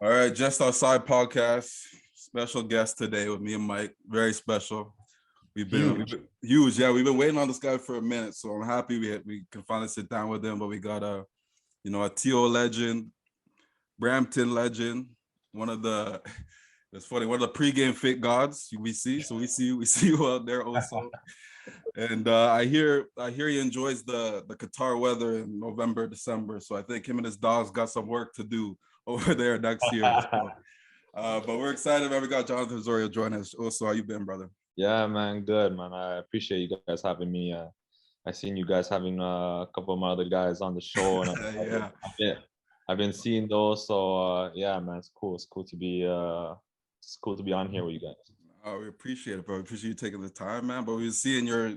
All right, just Offside podcast. Special guest today with me and Mike. Very special. We've been huge. Yeah, we've been waiting on this guy for a minute, so I'm happy we can finally sit down with him. But we got a TO legend, Brampton legend, one of the it's funny, one of the pregame fit gods we see. So we see you out there also. And I hear he enjoys the Qatar weather in November, December. So I think him and his dogs got some work to do over there next year. So, but we're excited, man. We got Jonathan Osorio joining us. Also, how you been, brother? Yeah, man, good, man. I appreciate you guys having me. I seen you guys having a couple of my other guys on the show, and Yeah. I've been seeing those. So yeah, man, it's cool. It's cool to be on here with you guys. We appreciate it, bro. We appreciate you taking the time, man. But we're seeing you're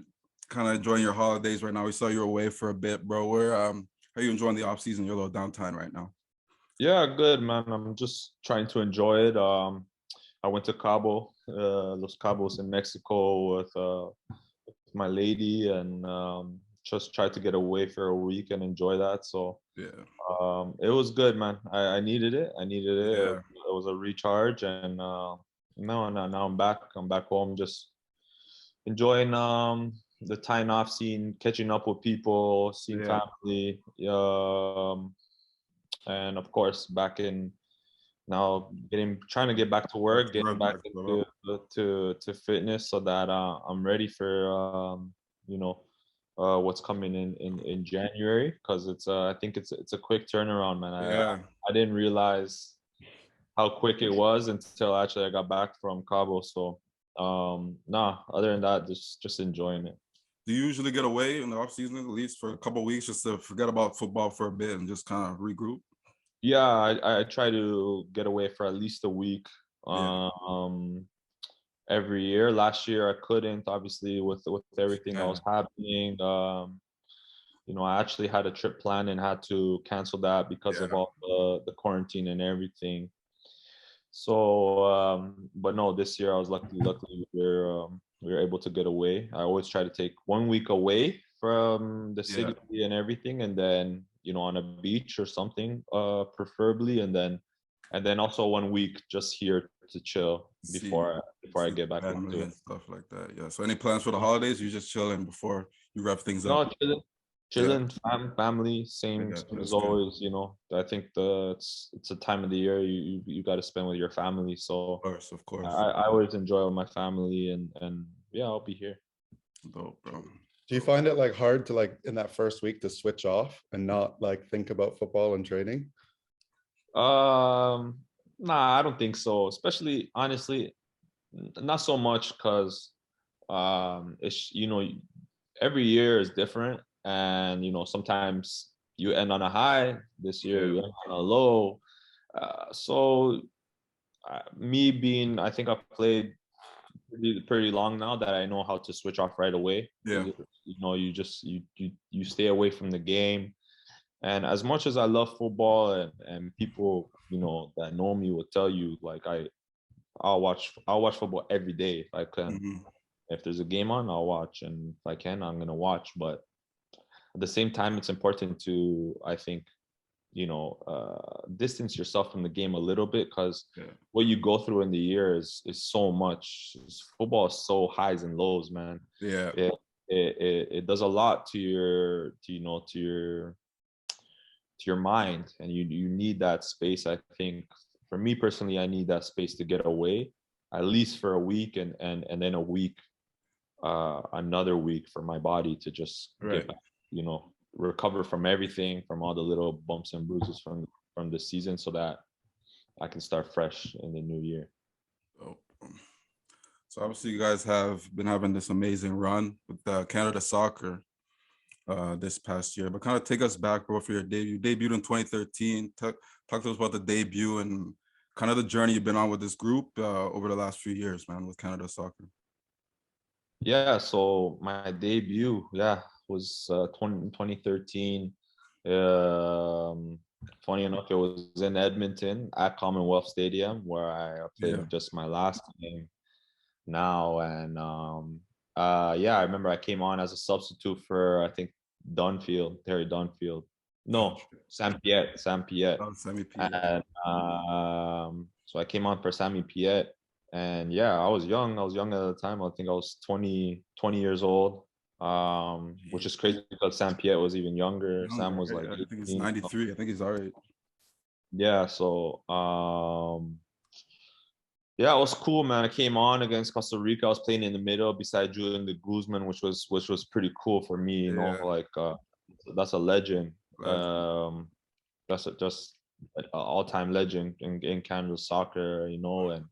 kind of enjoying your holidays right now. We saw you were away for a bit, bro. Where how you enjoying the off season? You're a little downtime right now. Yeah, good, man. I'm just trying to enjoy it. I went to Cabo, Los Cabos in Mexico with my lady, and just tried to get away for a week and enjoy that. So Yeah. it was good, man. I needed it. I needed it. Yeah. It was a recharge, and now I'm back. I'm back home, just enjoying the time off, seeing, catching up with people, seeing Yeah. family, and of course back in now, trying to get back to Back work, to getting work, back back to work. into to fitness, so that I'm ready for you know what's coming in January, because it's I think it's a quick turnaround, man. Yeah. I didn't realize how quick it was until actually I got back from Cabo. So nah, other than that, just enjoying it. Do you usually get away in the off season, at least for a couple of weeks, just to forget about football for a bit and just kind of regroup? Yeah, I try to get away for at least a week. Yeah. Um, every year. Last year I couldn't, obviously, with everything that Yeah. was happening. I actually had a trip planned and had to cancel that because of Yeah. all the quarantine and everything. So, but no, this year I was luckily we were able to get away. I always try to take 1 week away from the Yeah. city and everything, and then on a beach or something, preferably, and then also 1 week just here to chill See, before I see get back family into it. and stuff like that. Yeah. So any plans for the holidays? You just chilling before you wrap things up? No, Yeah. chilling, family, Yeah. same as That's good. always. I think it's a time of the year you got to spend with your family. Of So course. Of I, course. I always enjoy with my family, and yeah, I'll be here. Dope, bro. Do you find it like hard to like in that first week to switch off and not like think about football and training? Nah, I don't think so. Especially, honestly, not so much, because it's every year is different, and sometimes you end on a high. This year Yeah. you end on a low. So me being, I think I've played pretty long now, that I know how to switch off right away. Yeah. You stay away from the game. And as much as I love football, and people that know me will tell you, like, I'll watch football every day if I can. Mhm. If there's a game on, I'll watch, and if I can, I'm gonna watch. But at the same time, it's important to, I think, distance yourself from the game a little bit, because Yeah. what you go through in the year is so much. Football is so highs and lows, man. Yeah. It does a lot to your mind, and you need that space. I think, for me personally, I need that space to get away, at least for a week, and then a week, another week, for my body to just Right. get back, recover from everything, from all the little bumps and bruises from the season, so that I can start fresh in the new year. Dope. So obviously you guys have been having this amazing run with Canada Soccer this past year, but kind of take us back, bro, for your debut. You debuted in 2013. Talk to us about the debut and kind of the journey you've been on with this group over the last few years, man, with Canada Soccer. Yeah, so my debut, yeah, was 2013. Funny enough, it was in Edmonton at Commonwealth Stadium, where I Yeah. played just my last game now. And yeah, I remember I came on as a substitute for, I think, Terry Dunfield. No, Gotcha. Sam Piet. Oh, Sammy P. And so I came on for Sammy Piet. And yeah, I was young. I was young at the time. I think I was 20 years old, which is crazy because Sam Piet was even younger. Sam was right? like I think he's 18. 93. I think he's all right. Yeah, so yeah, it was cool, man. I came on against Costa Rica. I was playing in the middle beside Julian de Guzman, which was pretty cool for me. You know, Yeah. like that's a legend. Legend. That's just an all-time legend in Canada soccer. You know, and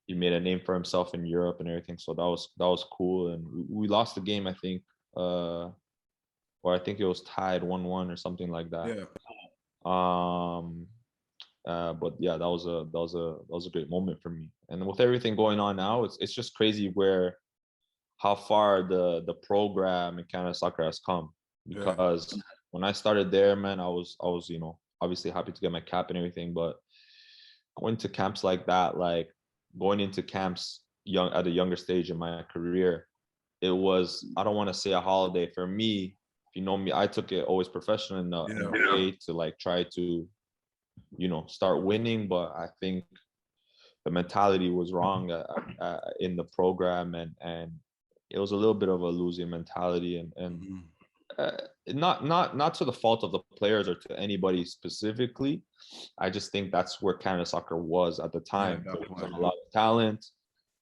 he made a name for himself in Europe and everything. So that was cool. And we lost the game, I think, or I think it was tied 1-1 or something like that. Yeah. But yeah, that was a great moment for me. And with everything going on now, it's just crazy where how far the program in Canada soccer has come. Because when I started there, man, I was you know, obviously happy to get my cap and everything, but going to camps like that, like going into camps young at a younger stage in my career, it was, I don't want to say a holiday for me. If you know me, I took it always professional in a way to like try to, you know, start winning. But I think the mentality was wrong in the program, and it was a little bit of a losing mentality, and not to the fault of the players or to anybody specifically. I just think that's where Canada soccer was at the time. There wasn't a lot of talent.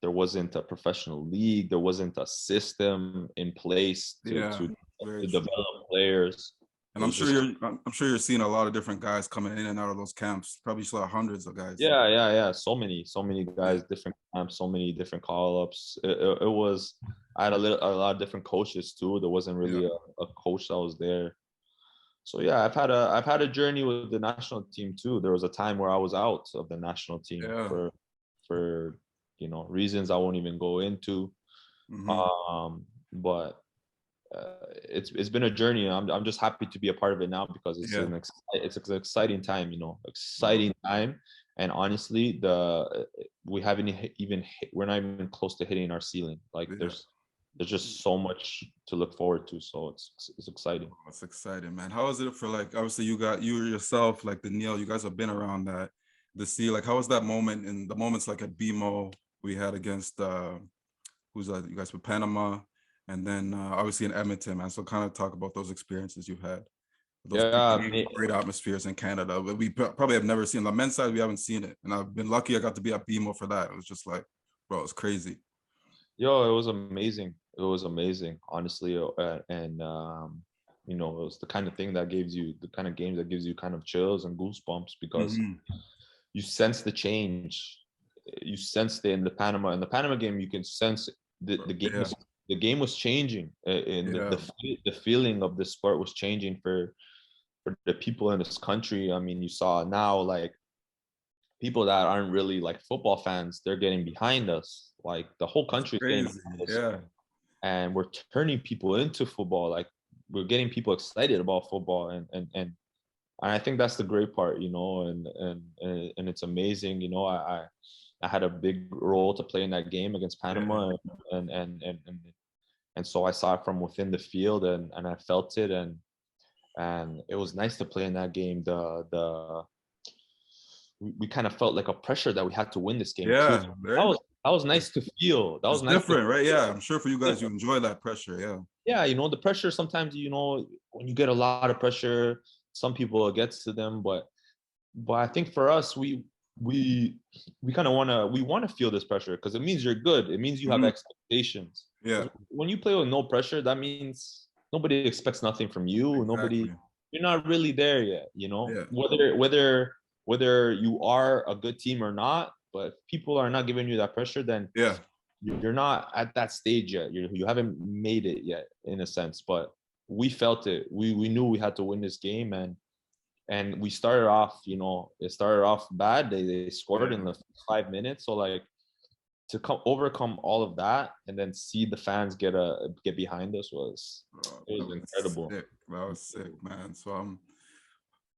There wasn't a professional league. There wasn't a system in place to develop players. And I'm sure you're seeing a lot of different guys coming in and out of those camps. Probably saw hundreds of guys. Yeah. So many guys, different camps, so many different call-ups. It was. I had a lot of different coaches too. There wasn't really a coach that was there. So yeah, I've had a journey with the national team too. There was a time where I was out of the national team for you know, reasons I won't even go into. But it's been a journe. I'm just happy to be a part of it now because it's an exciting time, you know, time. And honestly, we're not even close to hitting our ceiling. Like there's just so much to look forward to. So it's exciting. Oh, it's exciting, man. How is it for, like, obviously you yourself, like Danielle, you guys have been around that to see, like, how was that moment in the moments like at BMO we had against who's that, you guys with Panama, and then obviously in Edmonton, man. So kind of talk about those experiences you've had. Those great atmospheres in Canada, but we probably have never seen. On the men's side, we haven't seen it, and I've been lucky I got to be at BMO for that. It was just like, bro, it's crazy. Yo, it was amazing. It was amazing, honestly, and you know, it was the kind of thing that gives you the kind of games that gives you kind of chills and goosebumps because you sense the change. You sensed it in the Panama game. You can sense the game was changing, and the feeling of the sport was changing for the people in this country. I mean, you saw now like people that aren't really like football fans, they're getting behind us. Like the whole country is getting behind us. And we're turning people into football. Like we're getting people excited about football, and I think that's the great part, you know, and it's amazing. You know, I had a big role to play in that game against Panama, and so I saw it from within the field, and I felt it, and it was nice to play in that game. We kind of felt like a pressure that we had to win this game too. That was nice to feel. That was nice. Different, right? Yeah, I'm sure for you guys, you enjoy that pressure. Yeah. Yeah, you know, the pressure sometimes, you know, when you get a lot of pressure, some people it gets to them, but I think for us, we kind of want to feel this pressure because it means you're good. It means you have expectations. Yeah. When you play with no pressure, that means nobody expects nothing from you. Exactly. You're not really there yet, you know. Yeah. Whether you are a good team or not, but if people are not giving you that pressure, then you're not at that stage yet. You haven't made it yet, in a sense. But we felt it. We knew we had to win this game, and we started off. You know, it started off bad. They scored in the 5 minutes. So like to overcome all of that and then see the fans get behind us was incredible. Sick. That was sick, man. So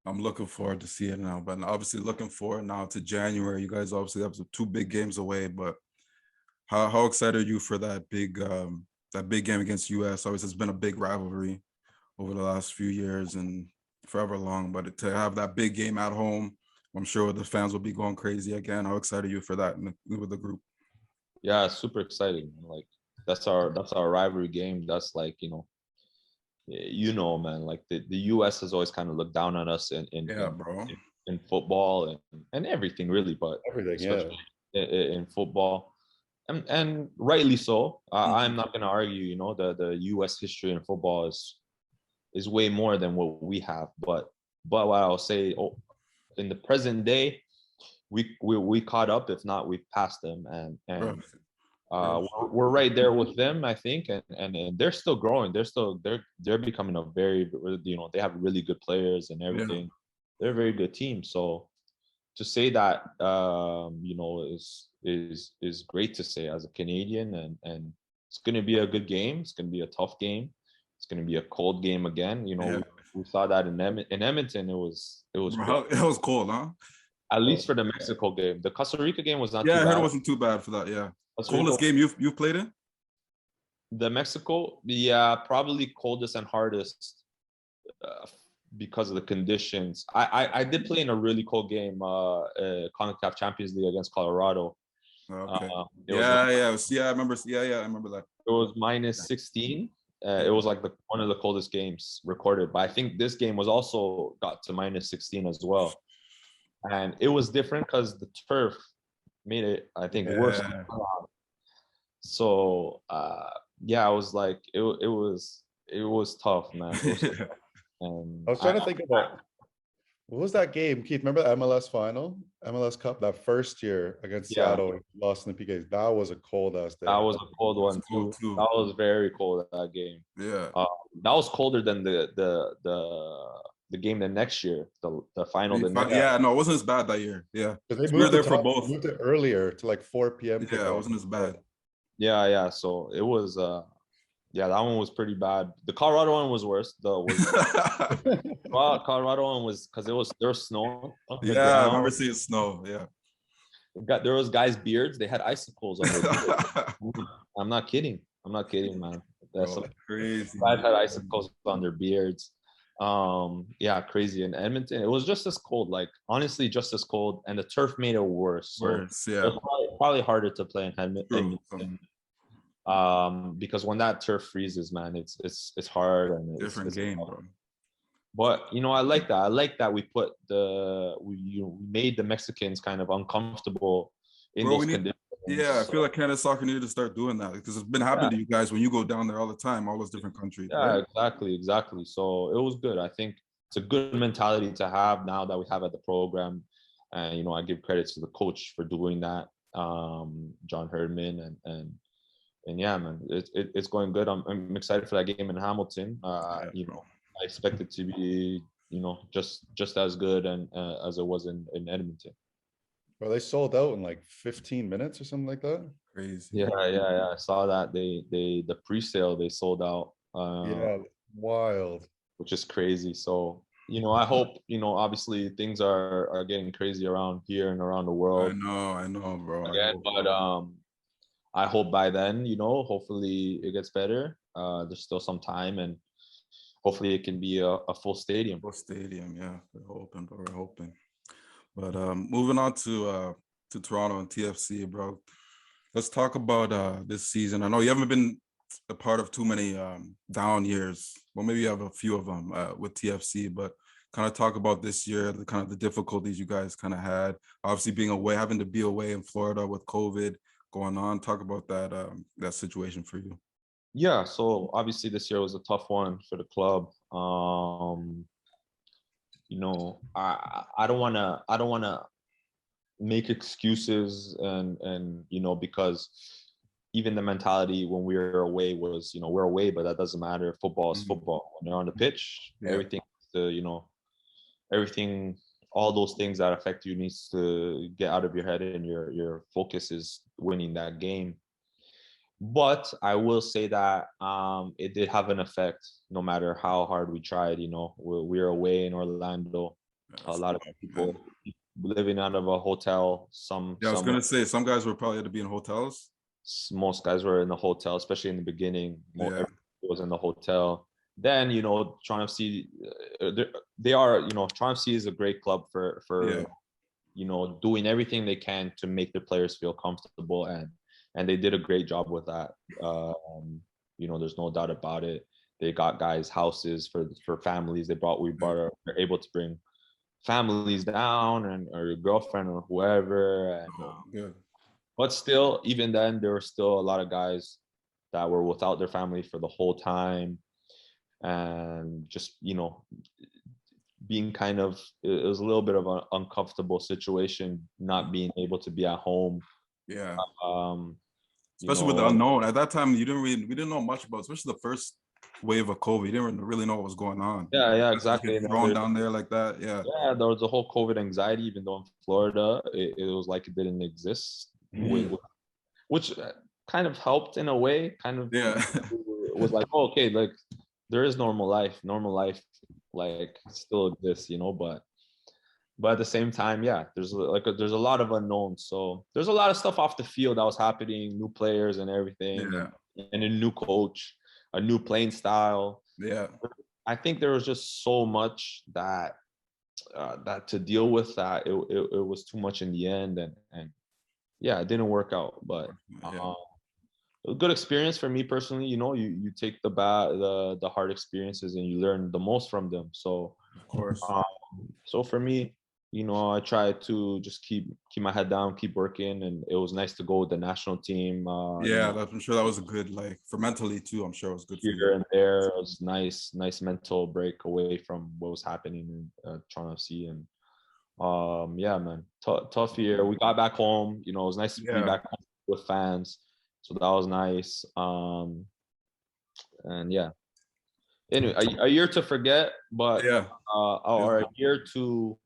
I'm looking forward to see it now, but obviously looking forward now to January. You guys obviously have 2 big games away, but how excited are you for that big game against US? Obviously, it's been a big rivalry over the last few years, and forever long. But to have that big game at home, I'm sure the fans will be going crazy again. How excited are you for that with the group? Yeah, super exciting. Like that's our rivalry game. That's like, man, like the US has always kind of looked down on us Bro. in football and everything really, but Everything, especially in football. And rightly so. I'm not going to argue, the US history in football is way more than what we have, but what I'll say, in the present day, we caught up. If not, we've passed them, and we're right there with them, I think, and they're still growing. They're becoming a very, they have really good players and everything. Yeah. They're a very good team. So to say that, is great to say as a Canadian, and it's going to be a good game. It's going to be a tough game. It's going to be a cold game again. We saw that in Edmonton. It was Bro, it was cold, huh? At least for the Mexico game. The Costa Rica game was not too bad. Yeah, I heard it wasn't too bad for that. Yeah, coldest game you've played in? The Mexico, probably coldest and hardest because of the conditions. I did play in a really cold game, CONCACAF Champions League against Colorado. Okay. I remember. I remember that. It was minus 16. It was like one of the coldest games recorded. But I think this game was also got to minus 16 as well. And it was different because the turf made it, I think, worse. So I was like, it was tough, man. And I was trying to think about what was that game, Keith? Remember the MLS final, MLS Cup, that first year against Seattle, lost in the PKs. That was a cold ass day. That was a cold one too. That was very cold, that game. Yeah. That was colder than the game the next year, the final. No, it wasn't as bad that year. Yeah, because we were there for both. Moved it earlier to like 4 p.m. Yeah, it wasn't as bad. Yeah. So it was. That one was pretty bad. The Colorado one was worse though. Colorado one was because there was snow. I remember seeing snow. Yeah. There was guys' beards. They had icicles on their beards. I'm not kidding, man. That's crazy. Guys had icicles on their beards. Crazy. In Edmonton, it was just as cold. Like honestly, just as cold, and the turf made it worse. It was probably harder to play in Edmonton. Because when that turf freezes, man, it's hard and different game, bro. But I like that. I like that we made the Mexicans kind of uncomfortable in those conditions. Yeah, I feel like Canada soccer needed to start doing that because it's been happening to you guys when you go down there all the time, all those different countries. Yeah, right? Exactly. So it was good. I think it's a good mentality to have now that we have at the program, and I give credit to the coach for doing that, John Herdman, and yeah, man, it's going good. I'm excited for that game in Hamilton. I expect it to be, just as good and as it was in Edmonton. Well, they sold out in like 15 minutes or something like that. Crazy. Yeah. I saw that the pre-sale they sold out. Wild. Which is crazy. So I hope obviously things are getting crazy around here and around the world. I know, bro. But I hope by then, hopefully it gets better. There's still some time, and hopefully it can be a full stadium. Full stadium, yeah. We're hoping. But moving on to Toronto and TFC, bro. Let's talk about this season. I know you haven't been a part of too many down years. Well, maybe you have a few of them with TFC, but kind of talk about this year, the kind of the difficulties you guys kind of had. Obviously being away, having to be away in Florida with COVID going on. Talk about that situation for you. Yeah, so obviously this year was a tough one for the club. I don't wanna make excuses and because even the mentality when we were away was, we're away, but that doesn't matter. Football is football. When you're on the pitch, everything, everything, all those things that affect you needs to get out of your head, and your focus is winning that game. But I will say that it did have an effect no matter how hard we tried. We were away in Orlando. A lot of people living out of a hotel. I was going to say, some guys were probably had to be in hotels. Most guys were in the hotel, especially in the beginning. Everybody was in the hotel. then Toronto FC, they are Toronto FC is a great club for doing everything they can to make their players feel comfortable, and they did a great job with that. There's no doubt about it. They got guys houses for families. They're able to bring families down or your girlfriend or whoever. And, but still, even then, there were still a lot of guys that were without their family for the whole time, and just being kind of, it was a little bit of an uncomfortable situation, not being able to be at home. Yeah. Especially with the unknown. At that time, we didn't know much about, especially the first wave of COVID. You didn't really know what was going on. Yeah, exactly. Thrown down there like that. Yeah, there was a whole COVID anxiety, even though in Florida it was like it didn't exist, which kind of helped in a way. Kind of, it was like, oh, okay, like there is normal life, like still exists, but at the same time, yeah, there's a lot of unknowns. So there's a lot of stuff off the field that was happening, new players and everything, and a new coach, a new playing style. Yeah, I think there was just so much that to deal with, that it was too much in the end, and yeah, it didn't work out. But a good experience for me personally. You take the hard experiences and you learn the most from them. So of course. So for me, I try to just keep my head down, keep working, and it was nice to go with the national team. I'm sure that was a good, like, for mentally too. I'm sure it was good for you. Here and there, it was nice mental break away from what was happening in Toronto FC. And yeah, man, tough year. We got back home. It was nice to be back home with fans, so that was nice. And yeah. Anyway, a year to forget, but or a year to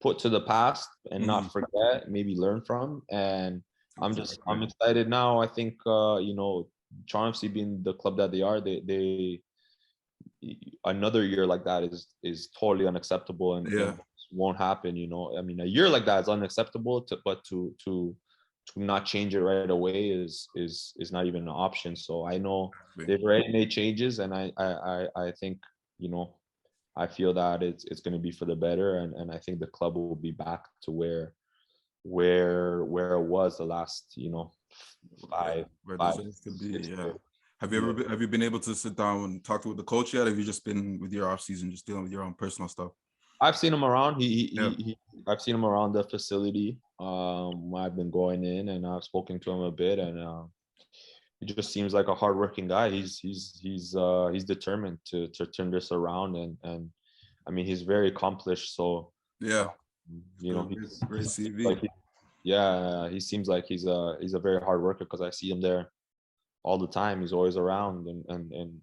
put to the past and not forget, maybe learn from. And I'm excited now. I think Toronto FC being the club that they are, they another year like that is totally unacceptable, and it won't happen. I mean, a year like that is unacceptable, but to not change it right away is not even an option. So I know they've already made changes, and I think I feel that it's going to be for the better, and I think the club will be back to where it was the last 5 could be. Have you been able to sit down and talk with the coach yet? Have you just been with your off season, just dealing with your own personal stuff? I've seen him around. I've seen him around the facility. I've been going in and I've spoken to him a bit, and he just seems like a hardworking guy. He's determined to turn this around, and I mean, he's very accomplished. So he's great CV. He seems like he's a very hard worker, because I see him there all the time. He's always around, and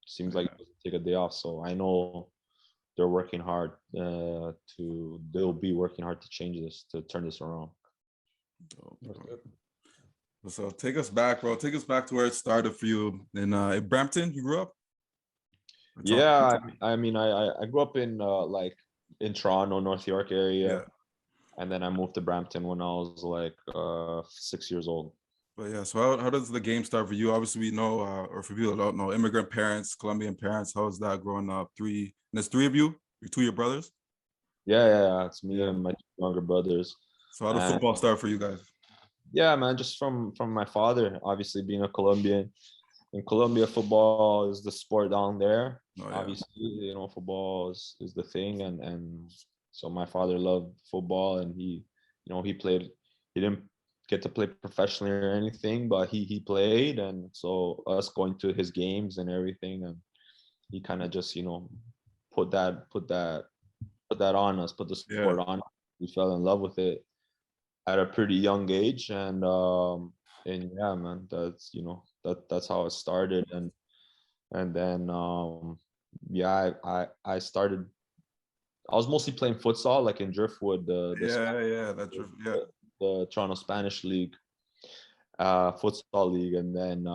seems like he doesn't take a day off. So I know they're working hard they'll be working hard to change this, to turn this around. So take us back, bro. Take us back to where it started for you in Brampton. You grew up? I mean, I grew up in in Toronto, North York area, and then I moved to Brampton when I was like 6 years old. But so how does the game start for you? Obviously, we know, or for people that don't know, immigrant parents, Colombian parents. How was that growing up? And there's 3 of you? Your 2 of your brothers? Yeah. It's me and my 2 younger brothers. So how did football start for you guys? Yeah, man, just from my father. Obviously, being a Colombian. In Colombia, football is the sport down there. Obviously, football is the thing, and so my father loved football, and he played. He didn't get to play professionally or anything, but he played, and so us going to his games and everything, and he kind of just put that on us, put the sport on. We fell in love with it at a pretty young age, and yeah, man, that's that's how it started, and then I started. I was mostly playing futsal, like in Driftwood, the Toronto Spanish League, futsal league, and then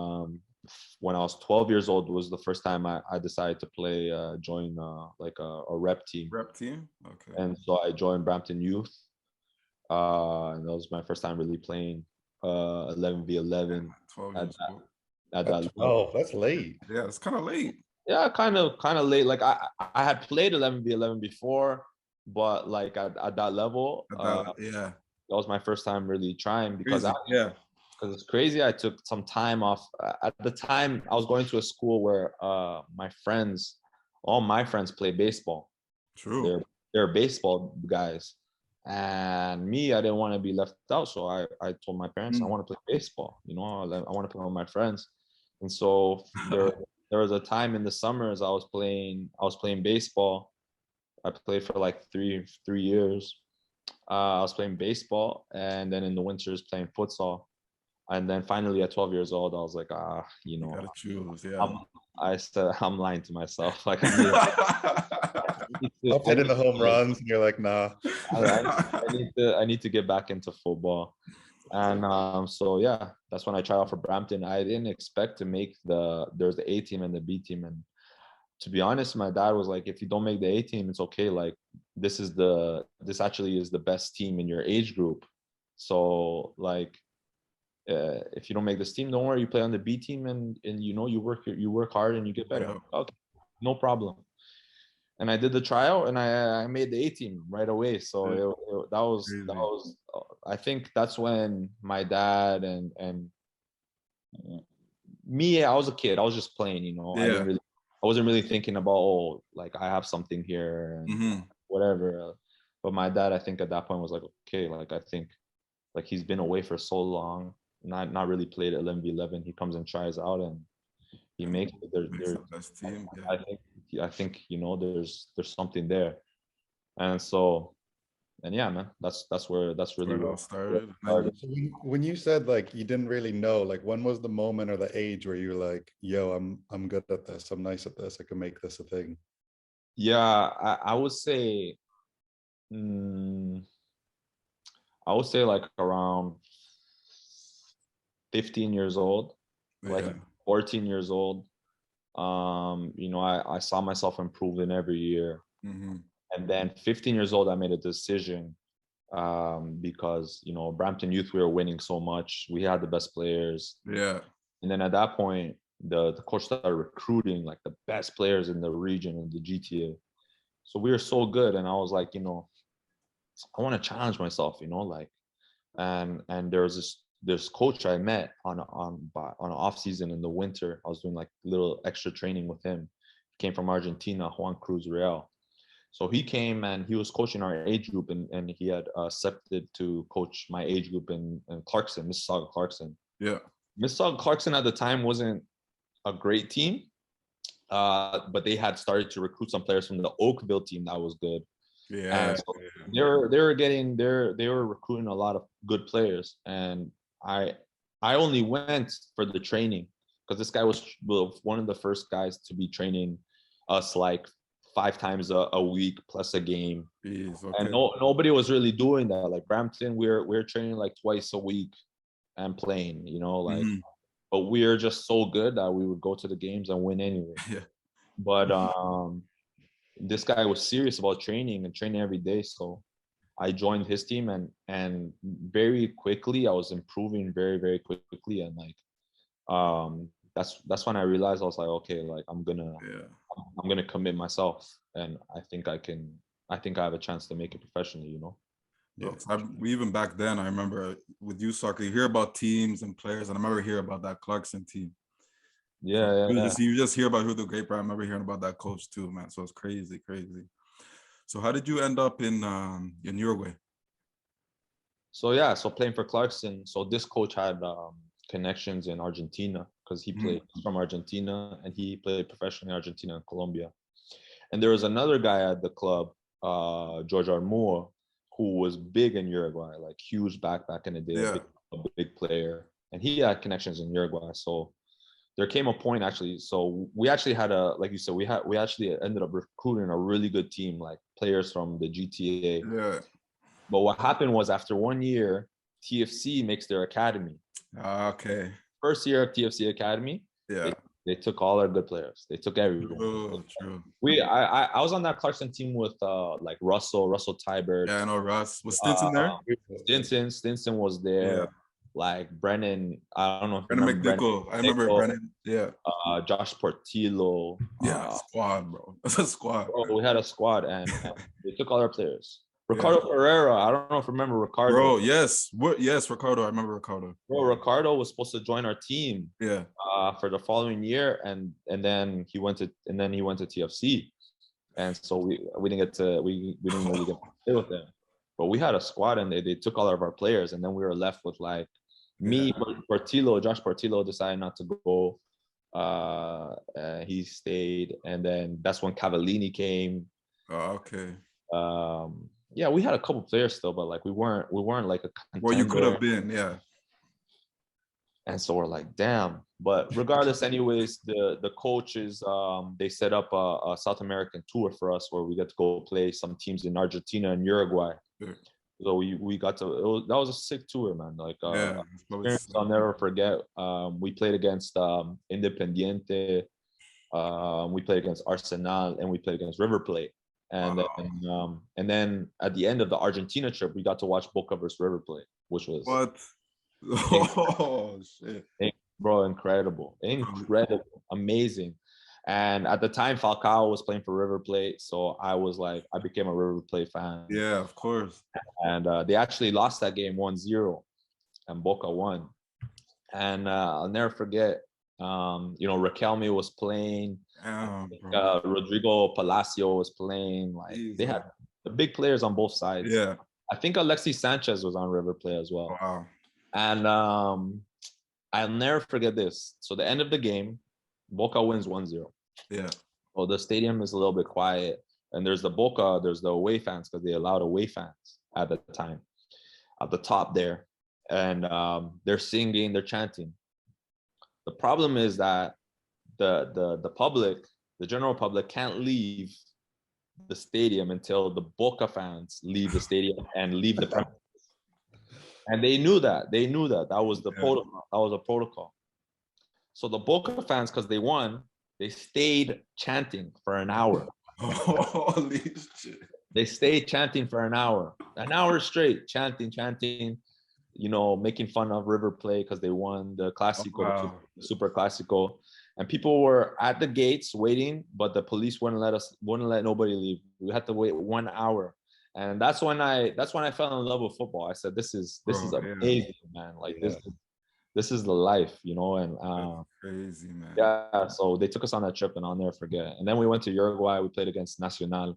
when I was 12 years old was the first time I decided to play, join like a rep team. Rep team, okay. And so I joined Brampton Youth, and that was my first time really playing 11v11. 12 years old. at At that level. 12, that's late. Yeah, it's kind of late. Yeah, kind of late. Like I had played 11v11 before, but like at that level, Yeah, that was my first time really trying because crazy. Yeah, because it's crazy. I took some time off. At the time, I was going to a school where all my friends play baseball. true. They're baseball guys, and me, I didn't want to be left out. So I told my parents I want to play baseball. You know, I want to play with my friends, and so there was a time in the summers I was playing baseball. I played for like three years. I was playing baseball, and then in the winters playing futsal. And then finally at 12 years old, I was like, you You know, gotta choose. Yeah. I said I'm lying to myself. Like Up hitting the home runs, and you're like, nah. I need to get back into football. And so yeah, that's when I tried out for Brampton. I didn't expect to make there's the A team and the B team. And to be honest, my dad was like, if you don't make the A team, it's okay. Like this actually is the best team in your age group. So like if you don't make this team, don't worry, you play on the B team and you know you work hard and you get better. Yeah. Okay, no problem. And I did the tryout and I made the A team right away. So that was I think that's when my dad and me, I was a kid. I was just playing, you know. Yeah. I wasn't really thinking about like I have something here and whatever. But my dad, I think at that point was like, okay, like I think like he's been away for so long, not really played 11v11. He comes and tries out and he makes it. The best team. Yeah. I think you know there's something there, and so and yeah, man, that's really where it all started. So when you said like you didn't really know, like when was the moment or the age where you're like, yo, I'm good at this, I'm nice at this, I can make this a thing? Yeah, I would say I would say like around 15 years old, like 14 years old. You know, I saw myself improving every year. And then 15 years old, I made a decision because, you know, Brampton Youth, we were winning so much. We had the best players. Yeah. And then at that point, the coach started recruiting like the best players in the region and the GTA. So we were so good. And I was like, you know, I want to challenge myself, you know, like, and there was this coach I met on an off season in the winter. I was doing like little extra training with him. He came from Argentina, Juan Cruz Real. So he came and he was coaching our age group, and he had accepted to coach my age group in Clarkson, Mississauga Clarkson. Yeah. Mississauga Clarkson at the time wasn't a great team, but they had started to recruit some players from the Oakville team that was good. Yeah. So they were recruiting a lot of good players, and I only went for the training because this guy was one of the first guys to be training us like 5 times a week plus a game. Jeez, okay. And nobody was really doing that. Like Brampton, we're training like twice a week and playing, you know, like but we're just so good that we would go to the games and win anyway. Yeah. But this guy was serious about training and training every day. So I joined his team and very quickly I was improving very, very quickly. And like that's when I realized I was like, okay, like I'm gonna commit myself, and I think I have a chance to make it professionally, you know. Yeah. Even back then, I remember with youth soccer, you hear about teams and players, and I remember hearing about that Clarkson team. Yeah, you just hear about who the great. I remember hearing about that coach too, man. So it's crazy. So how did you end up in Uruguay? So playing for Clarkson. So this coach had connections in Argentina because he played from Argentina and he played professionally in Argentina and Colombia. And there was another guy at the club, George Armour, who was big in Uruguay, like huge back in the day, a big player, and he had connections in Uruguay. So there came a point actually. So we actually had like you said, we actually ended up recruiting a really good team, like players from the GTA. Yeah. But what happened was after 1 year, TFC makes their academy. Okay. First year of TFC academy. Yeah. They took all our good players. They took everyone. Oh, true. I was on that Clarkson team with like Russell Tybert. Yeah, I know Russ. Was Stinson there? Stinson was there. like Brennan. I don't know if you Brendan remember Brennan. McNichol. I remember Brendan. Yeah. Josh Portillo. Yeah. Squad, bro. That's a squad. Bro, we had a squad, and they took all our players. Ricardo Ferreira. I don't know if you remember Ricardo. Bro, yes. Yes, Ricardo. I remember Ricardo. Bro, Ricardo was supposed to join our team. Yeah. For the following year, and then he went to TFC, and so we didn't get to we didn't really get to play with them. But we had a squad, and they took all of our players, and then we were left with like me, Josh Portillo decided not to go. He stayed, and then that's when Cavallini came. Oh, okay. Yeah, we had a couple players still, but like we weren't like a contender. Well, you could have been, yeah. And so we're like, damn. But regardless, anyways, the coaches, they set up a South American tour for us where we get to go play some teams in Argentina and Uruguay. Yeah. So we got to, that was a sick tour, man. Like, I'll never forget. We played against Independiente. We played against Arsenal, and we played against River Plate. And then at the end of the Argentina trip, we got to watch Boca versus River Plate, which was what? Oh shit, bro, incredible, amazing. And at the time, Falcao was playing for River Plate, so I became a River Plate fan. Yeah, of course. And they actually lost that game 1-0, and Boca won. And I'll never forget, Riquelme was playing. Rodrigo Palacio was playing. Like, they had the big players on both sides. Yeah, I think Alexis Sanchez was on River Plate as well. Wow. And I'll never forget this. So the end of the game, Boca wins 1-0. Yeah. Well, the stadium is a little bit quiet, and there's the away fans, because they allowed away fans at the time at the top there, and they're singing, they're chanting. The problem is that the public, the general public, can't leave the stadium until the Boca fans leave the stadium and leave the premises. And they knew that. That was the protocol. That was a protocol. So the Boca fans, because they won, they stayed chanting for an hour. Holy shit. They stayed chanting for an hour straight, chanting, making fun of River Plate because they won the Clásico, Super Clásico. And people were at the gates waiting, but the police wouldn't let nobody leave. We had to wait 1 hour. And that's when I fell in love with football. I said, this is amazing, man. Like, this is the life, and crazy, man. Yeah, so they took us on that trip, and I'll never forget. And then we went to Uruguay. We played against Nacional.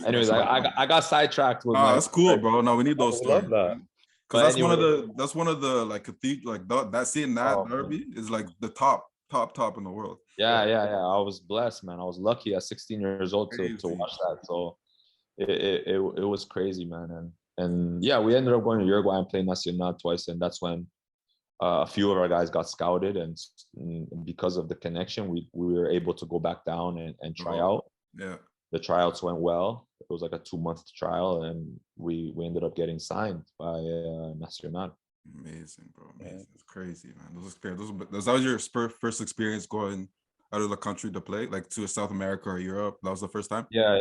Anyways, I got sidetracked with that's cool, bro. No, we need those stories. Because that's one of the like that seeing that derby is like the top in the world. Yeah. I was blessed, man. I was lucky at 16 years old to watch that. So it was crazy, man. And yeah, we ended up going to Uruguay and playing Nacional twice, and that's when a few of our guys got scouted, and because of the connection, we were able to go back down and try out. Yeah, the tryouts went well. It was like a 2-month trial, and we ended up getting signed by Nacional. Amazing, bro. Amazing. It's crazy, man. That was your first experience going out of the country to play, like to South America or Europe? That was the first time? Yeah.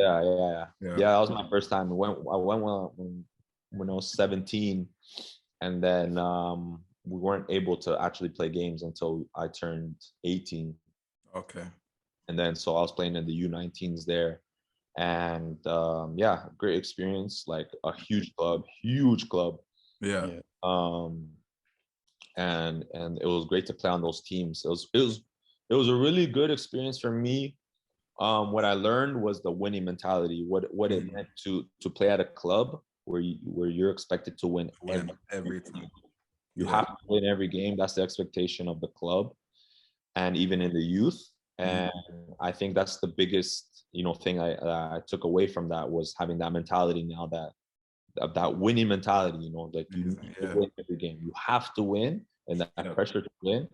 That was my first time. I went when I was 17, and then we weren't able to actually play games until I turned 18. Okay. And then so I was playing in the U19s there, and great experience. Like a huge club. Yeah. And it was great to play on those teams. It was a really good experience for me. What I learned was the winning mentality. What it meant to play at a club where you're expected to win every time. You have to win every game. That's the expectation of the club, and even in the youth. And I think that's the biggest, thing I took away from that, was having that mentality now, that winning mentality, like you need to win every game. You have to win, and that pressure to win.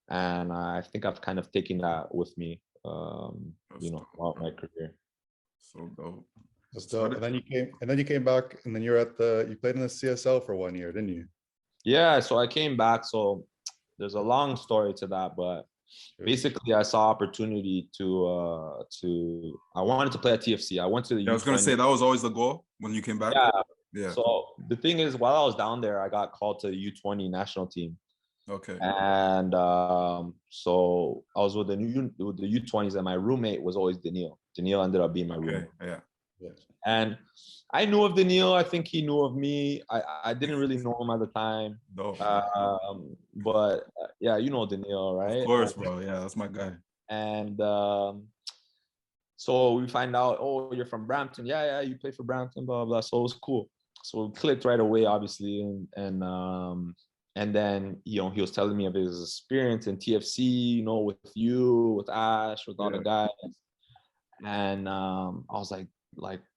And I think I've kind of taken that with me, throughout my career. So dope. That's dope. And then you came back, and then you played in the CSL for 1 year, didn't you? Yeah, so I came back. So there's a long story to that, but basically I saw opportunity I wanted to play at TFC. I went to the I was gonna say that was always the goal when you came back. Yeah. So the thing is, while I was down there, I got called to the U20 national team. Okay. And so I was with the U20s, and my roommate was always Daniil. Daniil ended up being my roommate. Yeah. And I knew of Daniil. I think he knew of me. I didn't really know him at the time. No. But yeah, you know Daniil, right? Of course, bro. Yeah, that's my guy. And so we find out, oh, you're from Brampton. Yeah, you play for Brampton, blah, blah. So it was cool. So we clicked right away, obviously. And then, he was telling me of his experience in TFC, with you, with Ash, with all the guys. And I was like,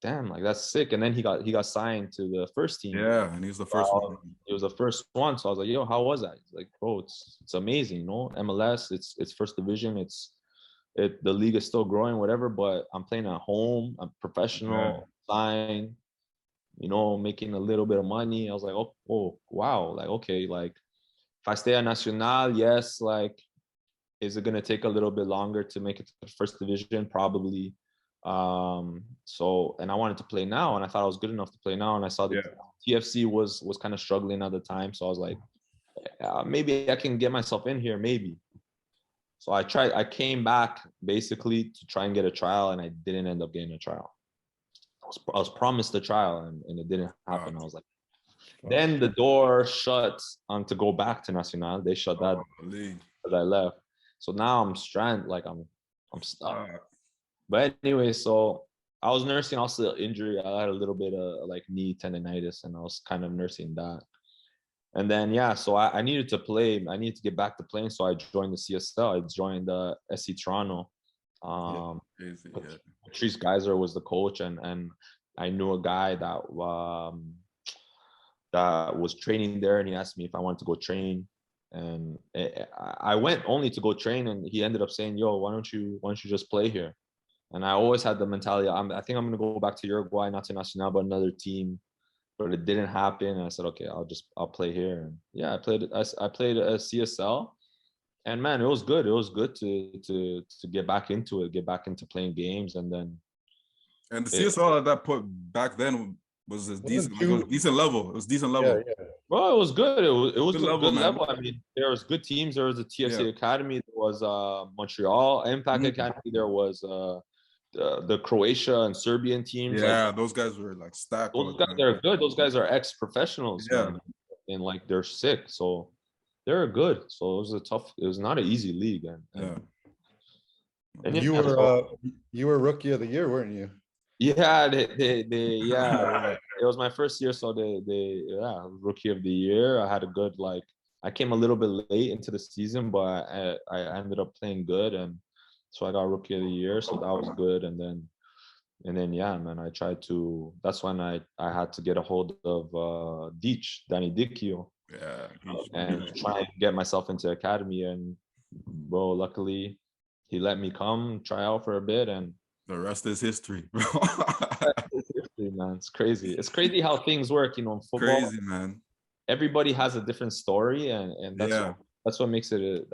damn, that's sick. And then he got signed to the first team. Yeah, and he was the first one. He was the first one. So I was like, yo, how was that? He's like, bro, it's amazing, MLS, it's first division, the league is still growing, whatever, but I'm playing at home, I'm professional, signed, making a little bit of money. I was like, oh wow, okay, if I stay at Nacional, yes, is it gonna take a little bit longer to make it to the first division? Probably. And I wanted to play now, and I thought I was good enough to play now, and I saw that TFC was kind of struggling at the time, so I was like, maybe I can get myself in here, maybe. So I came back basically to try and get a trial, and I didn't end up getting a trial. I was promised a trial, and it didn't happen. I was like, then the door shut to go back to Nacional. They shut that because I left. So now I'm stranded, I'm stuck. But anyway, so I was nursing also injury. I had a little bit of knee tendonitis, and I was kind of nursing that. And then, so I needed to play. I needed to get back to playing. So I joined the CSL. I joined the SC Toronto. Patrice Geyser was the coach, and I knew a guy that was training there, and he asked me if I wanted to go train. And I went only to go train, and he ended up saying, yo, why don't you just play here? And I always had the mentality, I think I'm going to go back to Uruguay, not to Nacional, but another team. But it didn't happen. And I said, okay, I'll play here. And yeah, I played a CSL, and man, it was good. It was good to get back into it, get back into playing games. And then. And the CSL at that point back then was a decent level. It was decent level. Yeah. Well, it was good. It was good good level. I mean, there was good teams. There was the TFC Academy. There was Montreal Impact Academy. There was the Croatia and Serbian teams. Yeah, those guys were stacked. Those guys are good. Those guys are ex-professionals, man, and they're sick. So they're good. So it was not an easy league. And you were rookie of the year, weren't you? Yeah, it was my first year, so rookie of the year. I had a good I came a little bit late into the season, but I ended up playing good, and so I got rookie of the year, so that was good. And then yeah, man, I tried to. That's when I had to get a hold of Danny Dicchio, and try and get myself into academy. And bro, luckily, he let me come try out for a bit, and the rest is history, bro. It's history, man. It's crazy. It's crazy how things work, in football. Crazy, man. Everybody has a different story, and that's what makes it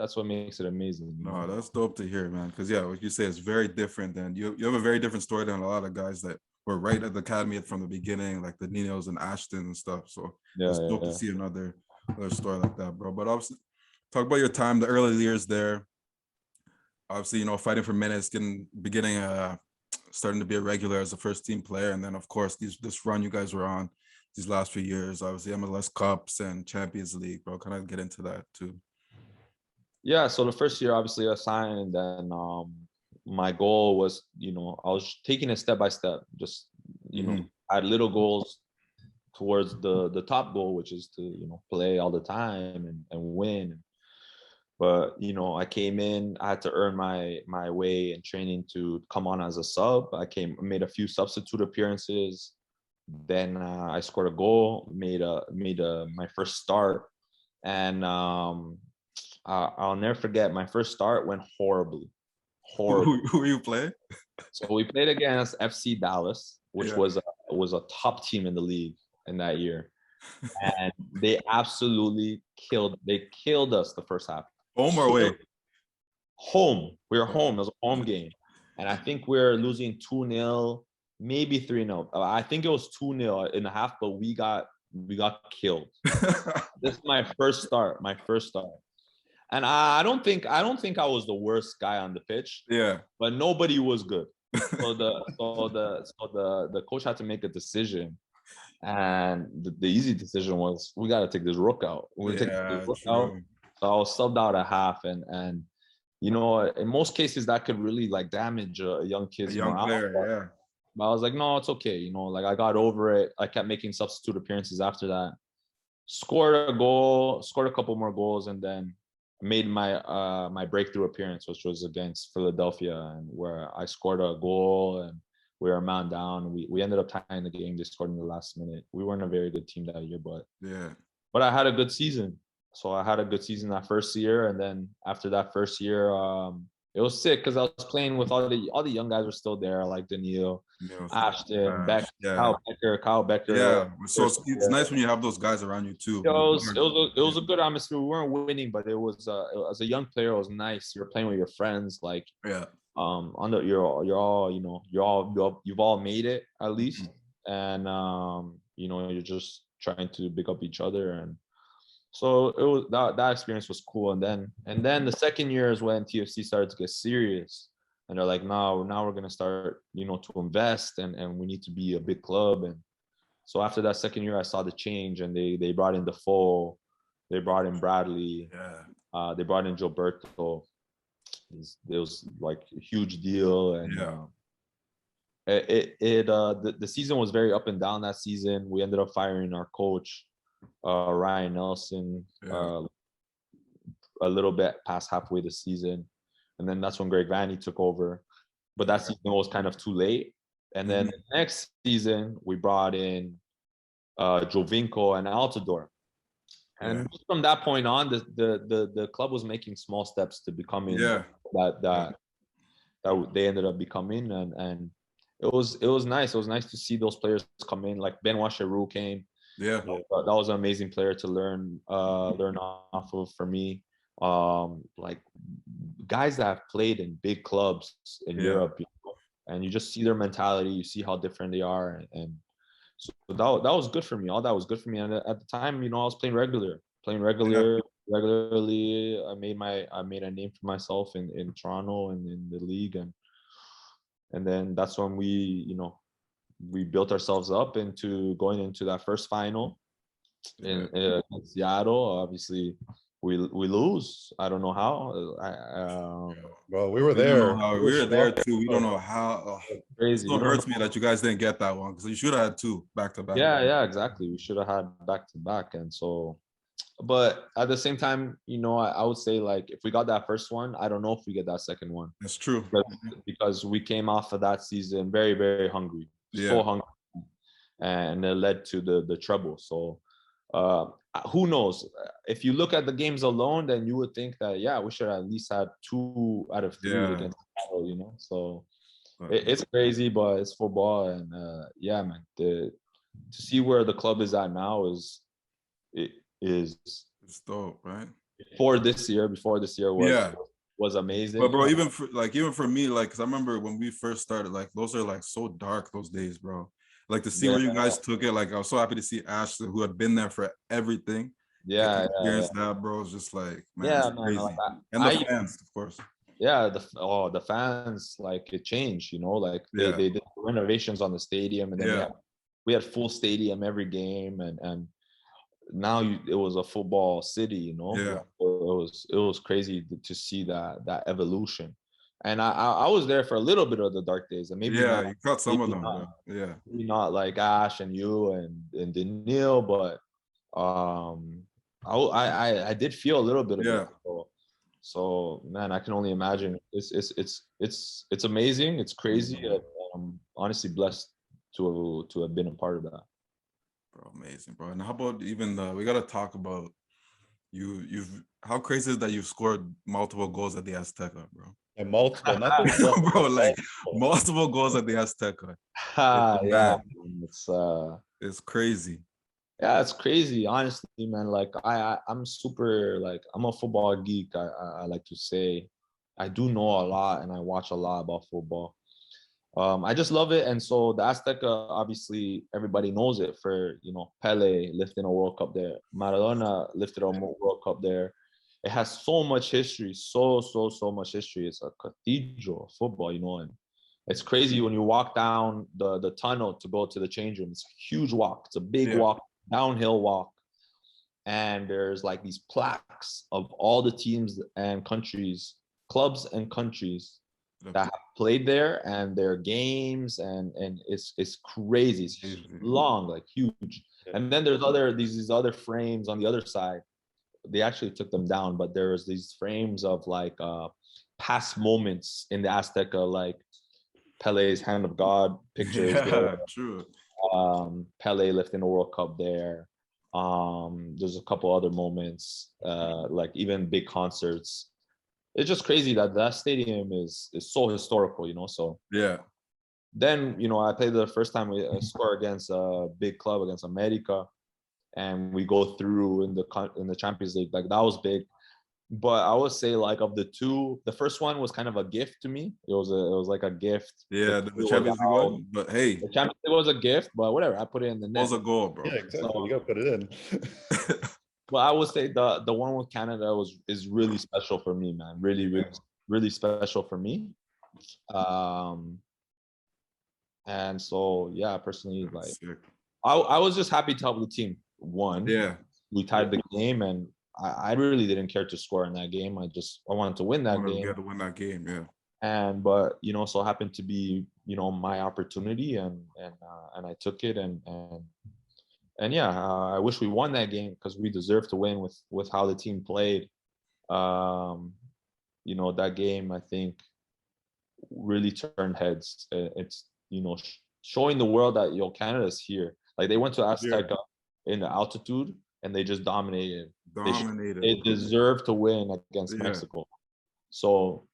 amazing. No, that's dope to hear, man. Because like you say, it's very different. And you have a very different story than a lot of guys that were right at the academy from the beginning, like the Ninos and Ashton and stuff. So it's dope to see another story like that, bro. But obviously, talk about your time, the early years there. Obviously, fighting for minutes, starting to be a regular as a first team player. And then, of course, this run you guys were on these last few years, obviously MLS Cups and Champions League, bro. Kind of get into that too. Yeah, so the first year, obviously, I signed, and then my goal was, I was taking it step by step. Just, I had little goals towards the top goal, which is to, play all the time and win. But, I came in, I had to earn my way in training to come on as a sub. Made a few substitute appearances. Then I scored a goal, made my first start. And I'll never forget, my first start went horribly. Who you play? So we played against FC Dallas, which was a top team in the league in that year. And they absolutely killed us the first half. Home or away? Home. We were home. It was a home game. And I think we were losing 2-0. maybe 3-0. I think it was 2-0 in the half, but we got killed. This is my first start. And I don't think I was the worst guy on the pitch. Yeah. But nobody was good. So the coach had to make a decision. And the easy decision was, we got to take this rook out. We're going to take this rook out. So I was subbed out at half, and you know, in most cases that could really like damage a young kid's morale. Player, but I was like, no, it's okay. You know, like I got over it. I kept making substitute appearances after that. Scored a goal, scored a couple more goals, and then made my my breakthrough appearance, which was against Philadelphia, and where I scored a goal and we were a man down. We ended up tying the game. They scored in the last minute. We weren't a very good team that year, but I had a good season. So I had a good season that first year, and then after that first year, it was sick because I was playing with all the young guys were still there, like Daniil, Ashton, Kyle Becker. Yeah, so it's nice when you have those guys around you too. It was a good atmosphere. We weren't winning, but it was as a young player, it was nice. You're playing with your friends, like you've all made it at least, and you know, you're just trying to pick up each other, and so it was that experience was cool. And then the second year is when TFC started to get serious, and they're like, now we're gonna start, you know, to invest, and we need to be a big club. And so after that second year, I saw the change, and they brought in Defoe, they brought in Bradley, they brought in Gilberto. It was like a huge deal, and the season was very up and down that season. We ended up firing our coach, Ryan Nelson, a little bit past halfway the season, and then that's when Greg Vanny took over. But that season was kind of too late. And then the next season we brought in Jovinko and Altidore. And from that point on, the club was making small steps to becoming that they ended up becoming, and it was nice. It was nice to see those players come in. Like Benoit Cheroux came. That was an amazing player to learn off of for me. Like guys that have played in big clubs in Europe, you know, and you just see their mentality, you see how different they are, and so that was good for me. All that was good for me. And at the time, you know, I was playing regularly. I made a name for myself in Toronto and in the league, and then that's when we built ourselves up into going into that first final in Seattle. Obviously, we lose. I don't know how. Well, we were there. We were there too. We don't know how. Crazy. It hurts me that you guys didn't get that one, because you should have had two back to back. Yeah, exactly. We should have had back to back, and so. But at the same time, you know, I would say, like, if we got that first one, I don't know if we get that second one. That's true. Because we came off of that season very, very hungry. So hungry. And it led to the treble. So who knows? If you look at the games alone, then you would think that, we should at least have 2 out of 3 against Seattle, you know? So it's crazy, but it's football. And man, to see where the club is at now is it's dope, right? Before this year was amazing. But bro, even for me, like, because I remember when we first started, like, those are like so dark those days, bro. Like, to see where you guys took it, like, I was so happy to see Ashley, who had been there for everything. That, bro. It's just like, man, it's crazy. Like and the fans, of course. The fans, like, it changed, you know, like they did renovations on the stadium, and then we had full stadium every game, and now it was a football city, you know. It was crazy to see that evolution. And I was there for a little bit of the dark days, and maybe you caught some of them. Maybe not like Ash and you and Daniil, but I did feel a little bit of it. So man, I can only imagine. It's amazing. It's crazy. And I'm honestly blessed to have been a part of that. Bro, amazing, bro. And how about even we gotta talk about how crazy is that you've scored multiple goals at the Azteca, bro? And multiple, not the bro, like multiple goals at the Azteca. It's crazy. Yeah, it's crazy, honestly, man. Like I'm super, like, I'm a football geek. I like to say I do know a lot, and I watch a lot about football. I just love it. And so the Azteca, obviously, everybody knows it for, Pele lifting a World Cup there. Maradona lifted a World Cup there. It has so much history, so much history. It's a cathedral of football, and it's crazy when you walk down the tunnel to go to the change room. It's a huge walk. It's a big walk, downhill walk. And there's like these plaques of all the teams and countries, clubs and countries that have played there and their games, and it's crazy. It's long, like huge. And then there's these other frames on the other side. They actually took them down, but there's these frames of like past moments in the Azteca, like Pele's Hand of God pictures. Yeah, true. Pele lifting the World Cup there. There's a couple other moments, like even big concerts. It's just crazy that stadium is so historical, So yeah. Then I played the first time we score against a big club, against America, and we go through in the Champions League. Like that was big. But I would say, like, of the two, the first one was kind of a gift to me. It was like a gift. Yeah, the Champions League one. But hey, the Champions League was a gift, but whatever. I put it in the net. It was a goal, bro. Yeah, exactly. So, you gotta put it in. But I would say the one with Canada is really special for me, man. Really special for me. And so yeah, personally, like I was just happy to help the team. We tied the game, and I really didn't care to score in that game. I wanted to win that game. You had to win that game, yeah. But so happened to be my opportunity, and I took it, and yeah, I wish we won that game because we deserved to win with how the team played. That game, I think, really turned heads. It's showing the world that Canada's here. Like they went to Azteca in the altitude and they just dominated. They deserved to win against Mexico. So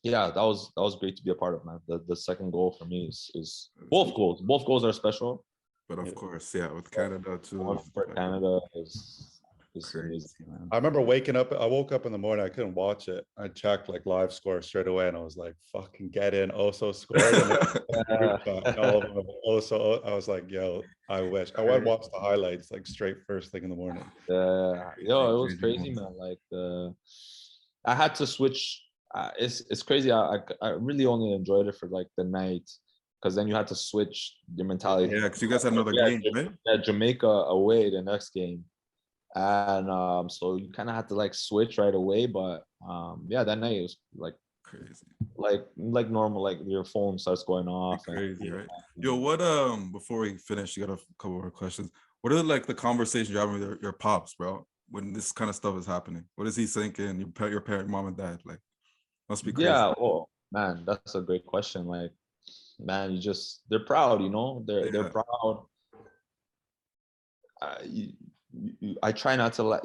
yeah, that was great to be a part of, man. The second goal for me is both goals. Both goals are special. But of course, with Canada too. For Canada is crazy, man. I remember waking up. I woke up in the morning. I couldn't watch it. I checked like live score straight away, and I was like, "Fucking get in!" Oso scored. Oso. I was like, "Yo, I wish." I went and watched the highlights like straight first thing in the morning. It was crazy, man. Like I had to switch. It's crazy. I really only enjoyed it for like the night. Because then you had to switch your mentality. Yeah, because you guys had another game, right? Yeah, Jamaica away the next game. And so you kind of had to like switch right away. But that night it was like crazy. Like normal, like your phone starts going off. Crazy, right? Yo, what before we finish, you got a couple more questions. What are like the conversations you're having with your pops, bro, when this kind of stuff is happening? What is he thinking? Your parent, mom and dad, like, must be crazy. Yeah, well, man, that's a great question. Like, man, they're proud, they're proud. I try not to let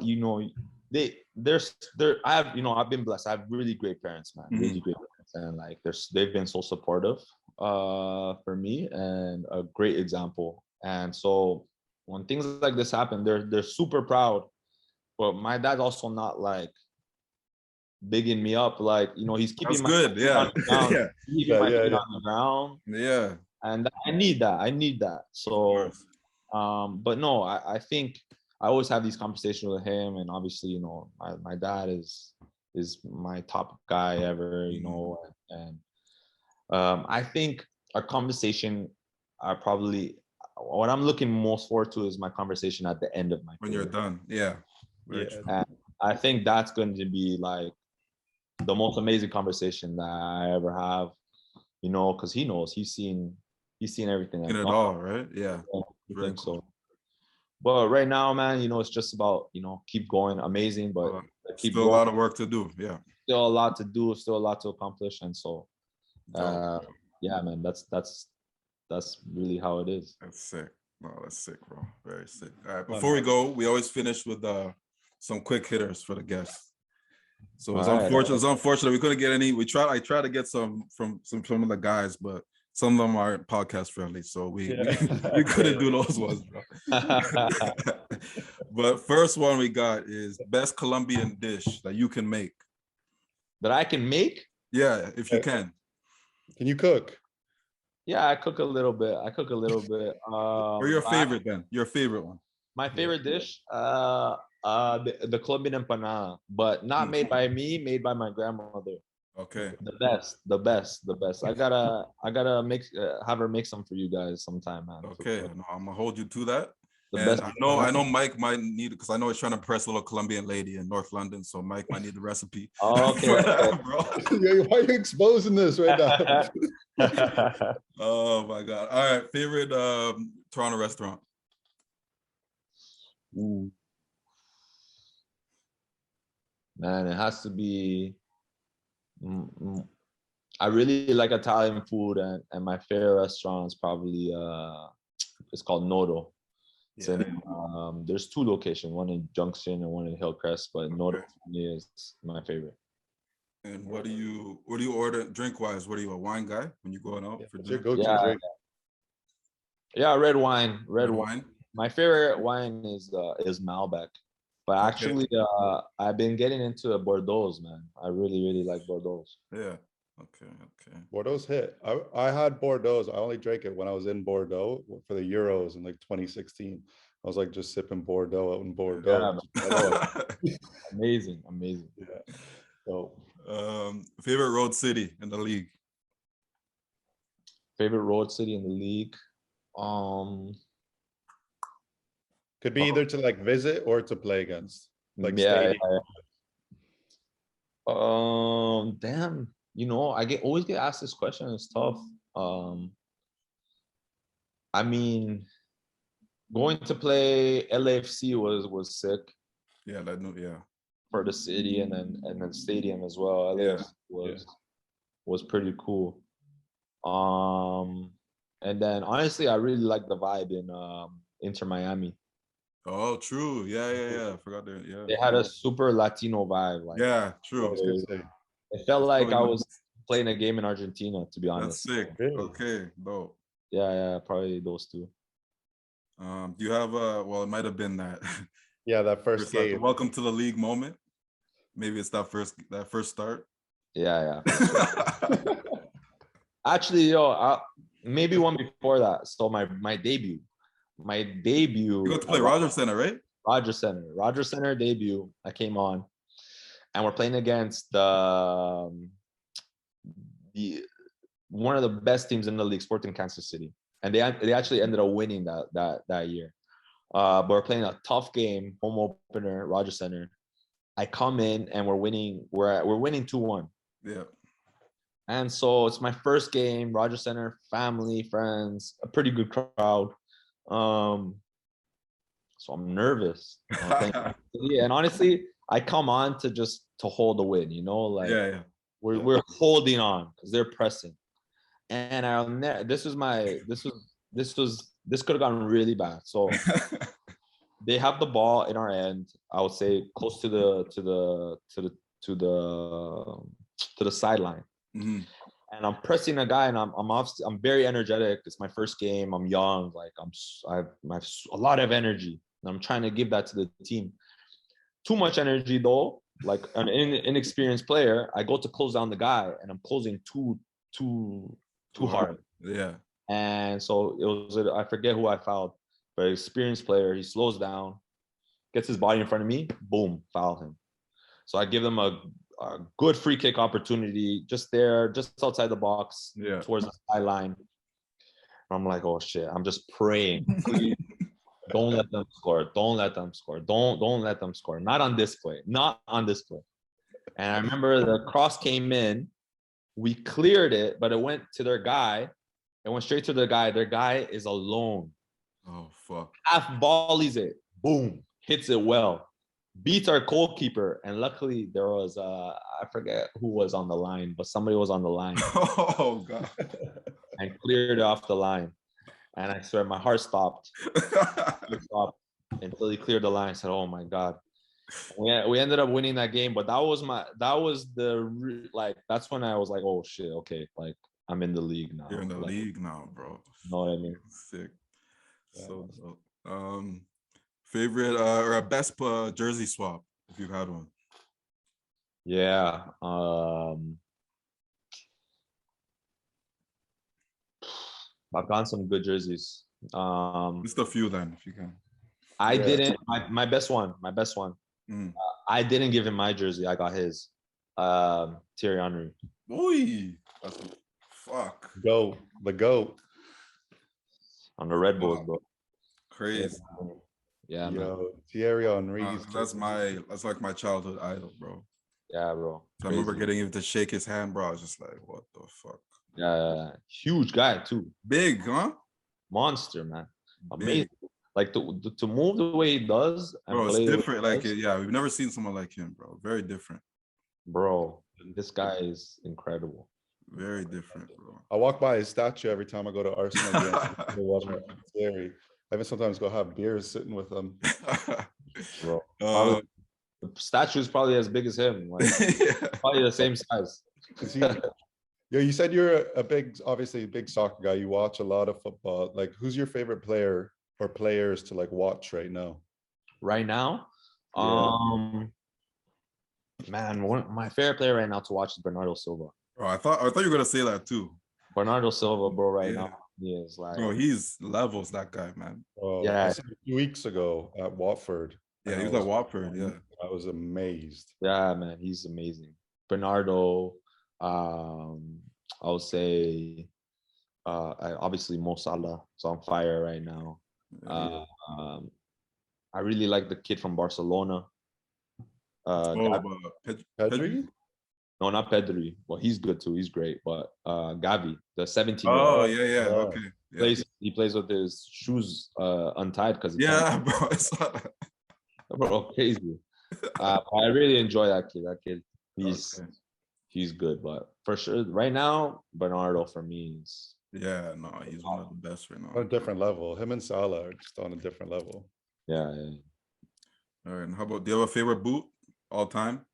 I've been blessed. I have really great parents, man. Mm-hmm. Really great parents, and like they've been so supportive for me and a great example. And so when things like this happen, they're super proud. But my dad's also not like bigging me up, like he's keeping my good, yeah. On the ground. Yeah. Keeping my feet on the ground. Yeah. And I need that. So but no, I think I always have these conversations with him, and obviously, my dad is my top guy ever, and I think our conversation are probably what I'm looking most forward to is my conversation at the end of my when career. You're done. Yeah. And I think that's going to be like the most amazing conversation that I ever have, because he knows he's seen everything. In it all, right? Yeah. I think so. But right now, man, it's just about, keep going, amazing, but keep still going. A lot of work to do. Yeah. Still a lot to do, still a lot to accomplish. And so, yeah, man, that's really how it is. That's sick. No, that's sick, bro. Very sick. All right. Before we go, we always finish with some quick hitters for the guests. So it's unfortunate we couldn't get any. I tried to get some from some of the guys, but some of them aren't podcast friendly, so we couldn't do those ones, bro. But first one we got is best Colombian dish that you can make. That I can make? Yeah, if you can. Can you cook? Yeah, I cook a little bit. Or your favorite then? Your favorite one? My favorite dish, the Colombian empanada, but not made by me, made by my grandmother. Okay. The best. I gotta have her make some for you guys sometime, man. Okay, no, I'm gonna hold you to that. The And best. I know Mike might need, because I know he's trying to impress a little Colombian lady in North London, so Mike might need the recipe. Oh, okay, for that, bro. Why are you exposing this right now? Oh my god! All right, favorite Toronto restaurant. Ooh. Man, it has to be. I really like Italian food, and my favorite restaurant is probably it's called Nodo. It's in, there's 2 locations, one in Junction and one in Hillcrest, but Nodo is my favorite. And what do you order drink wise? What are you, a wine guy when you going out for What's your dinner? go-to drink? Yeah, red wine. Red wine. My favorite wine is Malbec. But actually, I've been getting into Bordeaux, man. I really like Bordeaux. Yeah. Okay. Bordeaux's hit. I had Bordeaux. I only drank it when I was in Bordeaux for the Euros in like 2016. I was like just sipping Bordeaux out in Bordeaux. Yeah, amazing. Yeah. So, favorite road city in the league. Favorite road city in the league. could be either to like visit or to play against. Like yeah. stadium. Damn. I always get asked this question. It's tough. I mean, going to play LAFC was sick. Yeah, For the city and then stadium as well. LAFC was pretty cool. And then honestly, I really like the vibe in Inter Miami. Oh, true. Yeah. I forgot that. Yeah. They had a super Latino vibe. Like, yeah, true. It felt like I was playing a game in Argentina, to be honest. That's sick. Really? Okay, dope. Yeah, probably those 2. Do you have well, it might have been that. Yeah, that first like, game. welcome to the league moment. Maybe it's that first start. Yeah. Actually, maybe one before that. So my debut. You got to play Rogers Center, right? Rogers Center debut. I came on, and we're playing against the one of the best teams in the league, Sporting Kansas City, and they actually ended up winning that year. But we're playing a tough game, home opener, Rogers Center. I come in and we're winning. We're winning 2-1. Yeah. And so it's my first game, Rogers Center, family, friends, a pretty good crowd. So I'm nervous. And honestly, I come on to hold the win, we're holding on because they're pressing. And this could have gone really bad. So they have the ball in our end, I would say close to the sideline. Mm-hmm. And I'm pressing a guy, and I'm very energetic. It's my first game. I'm young, like I have a lot of energy, and I'm trying to give that to the team. Too much energy though, like an inexperienced player. I go to close down the guy, and I'm closing too hard. Yeah. And so I forget who I fouled, but an experienced player. He slows down, gets his body in front of me, boom, foul him. So I give them a good free kick opportunity just outside the box, towards the sideline. I'm like, oh shit, I'm just praying. Please, don't let them score. Don't let them score. Not on this play. And I remember the cross came in. We cleared it, but it went to their guy. It went straight to their guy. Their guy is alone. Oh, fuck. Half volleys it. Boom. Hits it well. Beats our goalkeeper, and luckily there was I forget who was on the line, but somebody was on the line. Oh god! And cleared it off the line, and I swear my heart stopped. Until he cleared the line. I said, "Oh my god!" We ended up winning that game, but that's when I was like, "Oh shit, okay, like I'm in the league now." You're in the league now, bro. You know what I mean? Sick. So favorite or a best jersey swap if you've had one? Yeah. I've gotten some good jerseys. Just a few then, if you can. I Yeah. didn't. My best one. Mm. I didn't give him my jersey. I got his. Thierry Henry. Boy, fuck. The goat. On the Red Bulls, bro. Crazy. Yeah, man. Yo, Thierry Henry's. That's like my childhood idol, bro. Yeah, bro. So I remember getting him to shake his hand, bro. I was just like, what the fuck? Yeah, huge guy too. Big, huh? Monster, man. Big. Amazing. Like to move the way he does and Bro, it's play different. Like, does, yeah, we've never seen someone like him, bro. Very different. bro. This guy is incredible. Very different, bro. I walk by his statue every time I go to Arsenal games. Thierry. I even sometimes go have beers sitting with him. Bro. The statue is probably as big as him. Like probably the same size. Yo, you said you're obviously a big soccer guy. You watch a lot of football. Like, who's your favorite player or players to like watch right now? Right now, Yeah. man, my favorite player right now to watch is Bernardo Silva. Bro, I thought you were gonna say that too. Bernardo Silva, bro, right Yeah. now, he is like, Bro, he's levels, that guy, man. Yeah. I saw him 2 weeks ago at Watford. Yeah, and he I was at Watford. Yeah. I was amazed. yeah, man, he's amazing. Bernardo, I would say, obviously Mo Salah is on fire right now. I really like the kid from Barcelona. Pedri? No, not Pedri. Well, he's good too. He's great. But Gavi, the 17-year-old. Oh, yeah. Okay. Yeah. He plays with his shoes untied because Yeah, bro. I saw that. Bro, crazy. I really enjoy that kid. That kid, he's good. But for sure, right now, Bernardo for me is. Yeah, no, he's one of the best right now. On a different level. Him and Salah are just on a different level. Yeah. All right. And how about, do you have a favorite boot all time?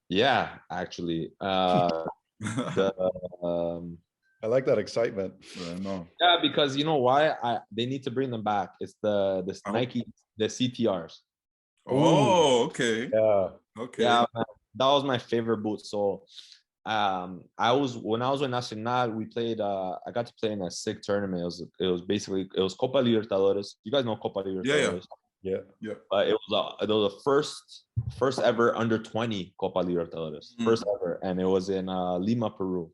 Yeah, actually. I like that excitement. Yeah, no. Yeah, because you know why? They need to bring them back. It's the Nike, the CTRs. Oh, okay. Yeah. Okay. Yeah, man, that was my favorite boot. So when I was with Nacional, we played I got to play in a sick tournament. It was Copa Libertadores. You guys know Copa Libertadores. Yeah. But it was the first ever under 20 Copa Libertadores. First ever, and it was in Lima, Peru.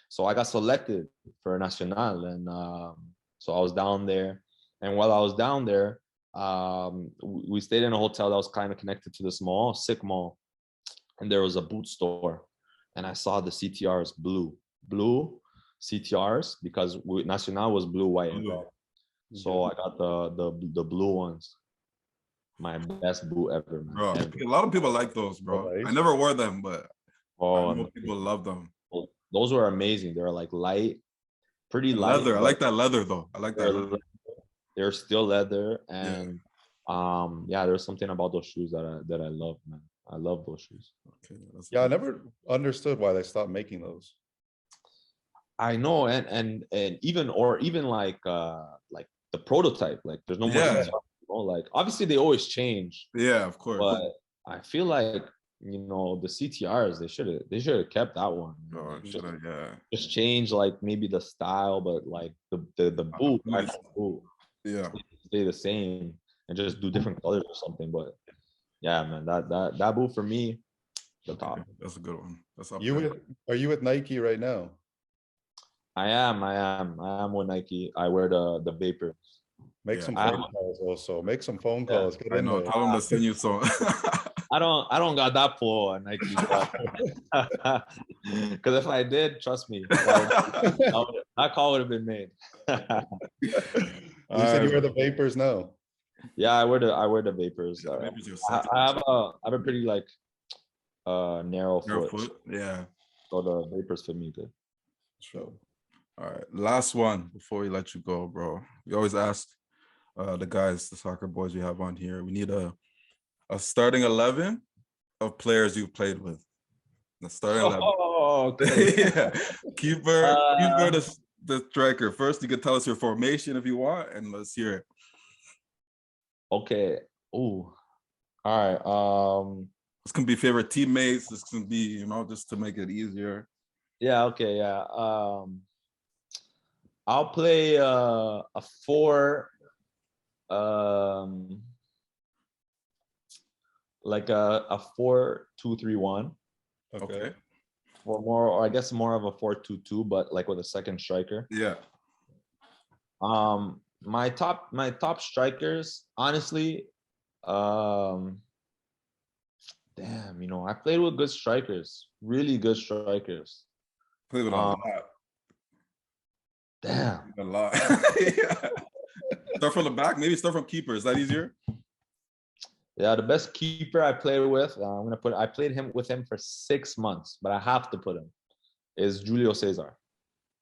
So I got selected for Nacional, and so I was down there. And while I was down there, we stayed in a hotel that was kind of connected to this mall, sick mall, and there was a boot store, and I saw the CTRs blue CTRs because Nacional was blue, white, and red. So I got the blue ones. My best boot ever, man. Bro, ever. a lot of people like those, bro. I never wore them, but I know people love them. Those were amazing. They were like light, pretty light. Leather. I like that leather though. I like that leather. They're still leather, and there's something about those shoes that I love, man. I love those shoes. Okay, I never understood why they stopped making those. I know, and even like the prototype, like there's no more. Yeah. Like obviously they always change. Yeah, of course. But I feel like the CTRs they should have kept that one. Just change like maybe the style, but like the boot, yeah, stay the same and just do different colors or something. But yeah, man, that boot for me, the top. Okay, that's a good one. That's are you with Nike right now? I am with Nike. I wear the Vapor. Make some phone calls also. Make some phone calls. Get in there. Tell them to send you some. I don't got that pull on Nike. Because if I did, trust me, that call would have been made. You said you wear the Vapors now. Yeah, I wear the Vapors. I have a pretty like narrow foot. Yeah. So the Vapors fit me good. Sure. All right. Last one before we let you go, bro. We always ask the soccer boys we have on here. We need a starting 11 of players you've played with. The starting 11. Oh, okay. Yeah. Keeper, the striker. First, you can tell us your formation if you want, and let's hear it. Okay. Ooh. All right. This can be favorite teammates. This can be, just to make it easier. Yeah. Okay. Yeah. I'll play a 4, like a 4-2-3-1, Okay. or more, or I guess more of a 4-2-2, but like with a second striker. Yeah. My top strikers, honestly, damn, I played with good strikers, really good strikers. Play with a lot. Damn. A lot. Yeah. Start from the back. Maybe start from keeper. Is that easier? Yeah, the best keeper I played with, I played with him for 6 months, but I have to put him, is Julio Cesar.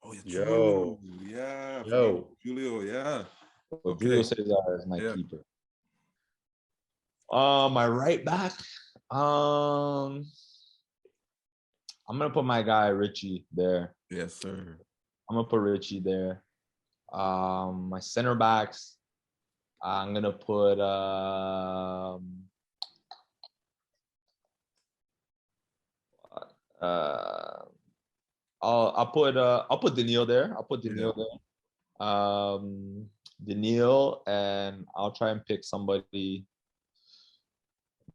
Oh, yeah. Yo. Yeah. Yo. Julio, yeah. But Okay. Julio Cesar is my keeper. My right back, I'm gonna put my guy Richie there. Yes, sir. I'm gonna put Richie there. My center backs, I'm gonna put I'll put Daniil there. Daniil, and I'll try and pick somebody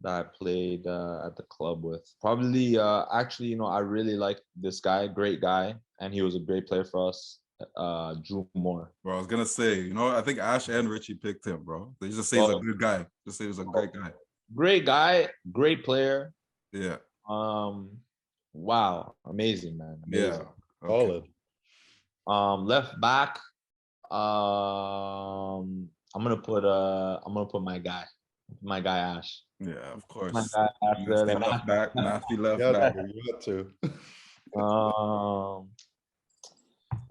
that I played at the club with. Probably, actually, I really like this guy, great guy, and he was a great player for us. Drew Moore. Bro, I was gonna say, I think Ash and Richie picked him, bro. They just say he's a good guy. Just say he's a great guy. Great guy, great player. Yeah. Wow, amazing, man. Amazing. Yeah. Okay. Solid. Left back. I'm gonna put my guy Ash. Yeah, of course. My guy Ash there. Left back. Nasty left back. back. You got to.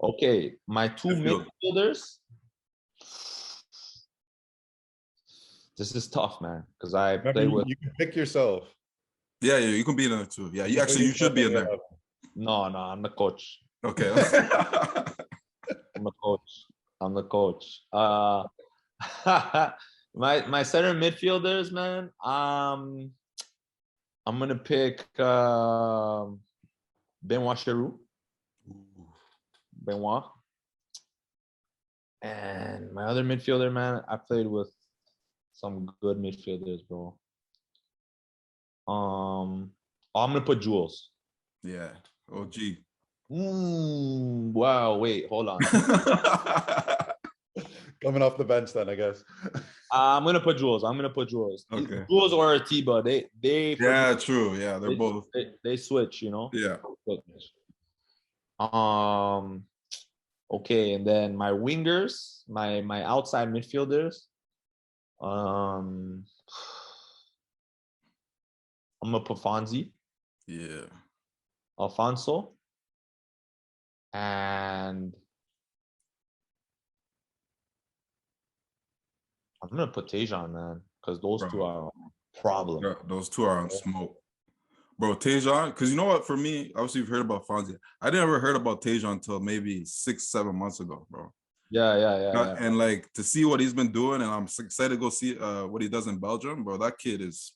Okay, my two midfielders. This is tough, man, because I play with. You can pick yourself. Yeah, you can be in there too. Yeah, you should be in there. No, I'm the coach. Okay. I'm the coach. My center midfielders, man. I'm gonna pick Benoit Cheroux. Benoit. And my other midfielder, man, I played with some good midfielders, bro. I'm gonna put Jules. Yeah. OG. Wow. Wait. Hold on. Coming off the bench, then I guess. I'm gonna put Jules. Okay. Jules or Atiba. They. Yeah. True. Yeah. They're both. They switch. Yeah. Okay, and then my wingers, my outside midfielders. I'm gonna put Fonzie. Yeah. Alfonso. And I'm gonna put Tejan, man, because those two are a problem. Yeah, those two are on smoke. Bro, Tejan, because you know what, for me, obviously you've heard about Fonzie. I never heard about Tejan until maybe 6-7 months ago, bro. Yeah. And like to see what he's been doing, and I'm excited to go see what he does in Belgium, bro. That kid is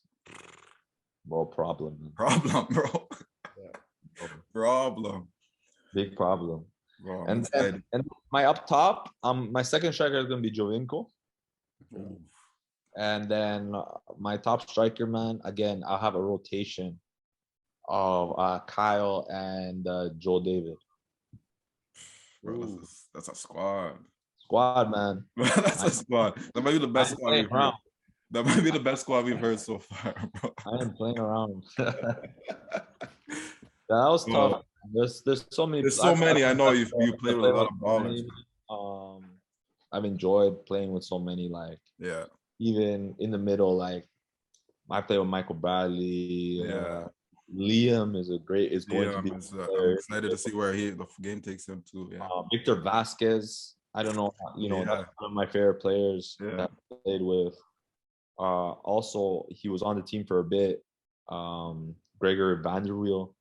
problem, bro. Yeah. Problem. Big problem. Bro, and my up top, my second striker is gonna be Jovinko. And then my top striker, man, again, I'll have a rotation of Kyle and Joe David. Bro, that's a squad. Squad, man. That's a squad. That might be the best squad we've heard. That might be the best squad we've heard so far, bro. I am playing around. That was tough. There's so many. There's so many. I know you played with a lot of ballers. I've enjoyed playing with so many. Like, yeah. Even in the middle, like I play with Michael Bradley. Yeah. Liam is going to be. I'm excited to see where the game takes him to. Yeah. Victor Vasquez. I don't know. That's one of my favorite players that I played with. Also, he was on the team for a bit. Gregory Vanderweel.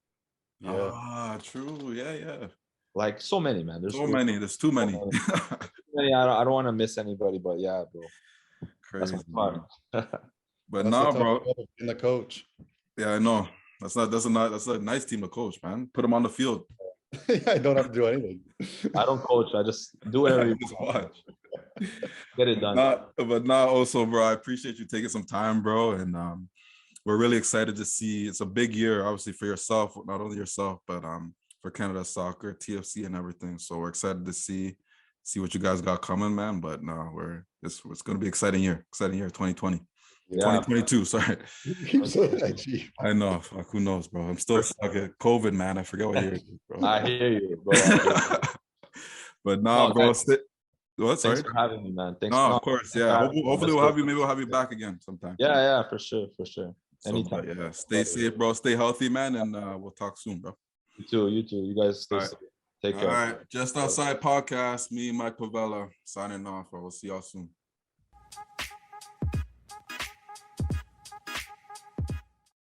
Yeah. True. Yeah. Like so many, man. There's so many. There's too many. I don't want to miss anybody, but yeah, bro. Crazy. That's fun. But nah, bro. In the coach. Yeah, I know. That's a nice team to coach, man. Put them on the field. I don't have to do anything. I don't coach. I just do whatever you Just want. watch. Get it done. But now also, bro, I appreciate you taking some time, bro. And we're really excited to see. It's a big year, obviously, for yourself, not only yourself, but for Canada Soccer, TFC, and everything. So we're excited to see what you guys got coming, man. But no, it's going to be exciting year, 2020. Yeah. 2022, sorry. Keep saying that, G. I know. Fuck, who knows, bro? I'm still stuck at COVID, man. I forget what year it is, bro. I hear you, bro. I hear you. But nah, No, bro. guys, What? Sorry. Thanks for having me, man. Thanks. No, No, of course. thanks for Yeah. having me. Hopefully Let's we'll have go. you. Maybe we'll have you back again sometime. Yeah, for sure. So, Anytime. but yeah, stay safe, bro. Stay healthy, man, and we'll talk soon, bro. You too. You guys stay All right. safe. Take All care. right. Just Outside podcast. Me, Mike Pavella, signing off. We'll see y'all soon.